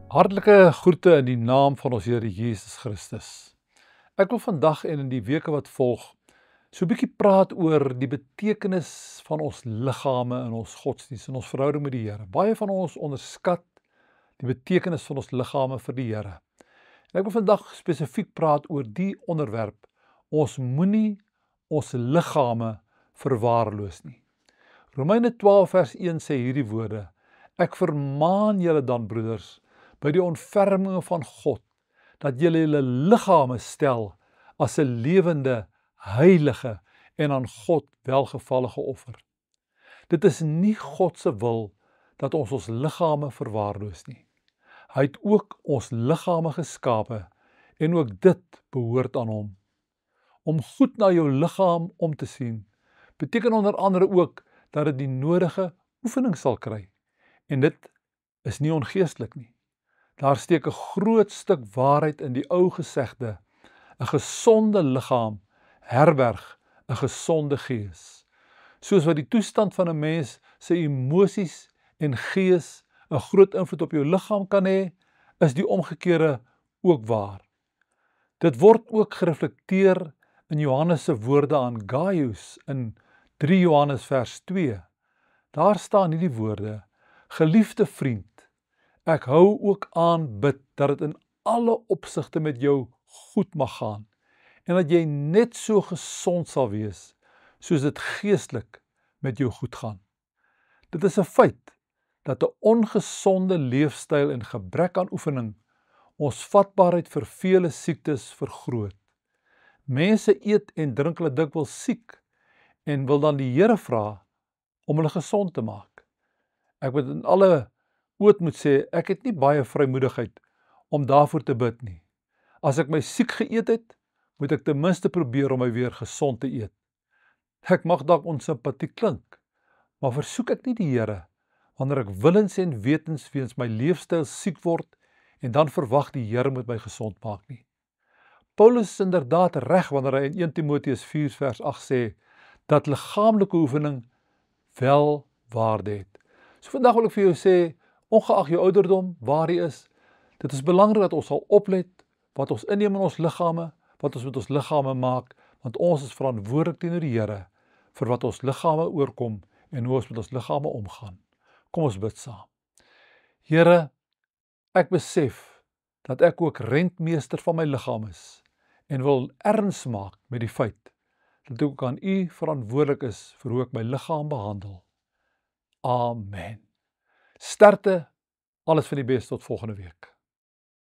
Hartlike groete in die naam van ons Here Jesus Christus. Ek wil vandag en in die weke wat volg so 'n bietjie praat oor die betekenis van ons liggame in ons godsdiens en ons verhouding met die Here. Baie van ons onderskat die betekenis van ons liggame vir die Here. En ek wil vandag spesifiek praat oor die onderwerp. Ons moenie ons liggame verwaarloos nie. Romeine 12 vers 1 sê hierdie woorde: Ek vermaan julle dan, broeders, by die ontferminge van God, dat julle julle liggame stel as 'n lewende, heilige en aan God welgevallige offer. Dit is nie God se wil dat ons ons liggame verwaarloos nie. Hy het ook ons liggame geskape en ook dit behoort aan hom. Om goed na jou liggaam om te sien, beteken onder andere ook dat dit die nodige oefening sal kry. En dit is nie ongeestelik nie. Daar steek 'n groot stuk waarheid in die ou gesegde: 'n gesonde liggaam herberg 'n gesonde gees. Soos wat die toestand van 'n mens se emosies en gees 'n groot invloed op jou liggaam kan hê, is die omgekeerde ook waar. Dit word ook gereflekteer in Johannes se woorde aan Gaius in 3 Johannes vers 2. Daar staan hierdie woorde: Geliefde vriend, ek hou ook aan bid dat dit in alle opsigte met jou goed mag gaan en dat jy net so gesond sal wees soos dit geestelik met jou goed gaan. Dit is 'n feit dat 'n ongesonde leefstyl en gebrek aan oefening ons vatbaarheid vir vele siektes vergroot. Mense eet en drink hulle dikwels siek en wil dan die Here vra om hulle gesond te maak. Ek moet in alle oot moet sê, ek het nie baie vrymoedigheid om daarvoor te bid nie. As ek my siek geëet het, moet ek ten minste probeer om my weer gesond te eet. Ek mag dalk onsimpatiek klink, maar versoek ek nie die Here wanneer ek willens en wetens weens my leefstyl siek word en dan verwag die Here moet my gesond maak nie. Paulus is inderdaad reg wanneer hy in 1 Timoteus 4 vers 8 sê dat liggaamlike oefening wel waarde het. So vandag wil ek vir jou sê, ongeag jou ouderdom, waar jy is, dit is belangrik dat ons sal oplet wat ons inneem in ons liggame, wat ons met ons liggame maak, want ons is verantwoordelik teenoor die Here vir wat ons liggame oorkom en hoe ons met ons liggame omgaan. Kom ons bid saam. Here, ek besef dat ek ook rentmeester van my liggaam is en wil erns maak met die feit dat ek ook aan U verantwoordelik is vir hoe ek my liggaam behandel. Amen. Sterkte, alles van die beste tot volgende week.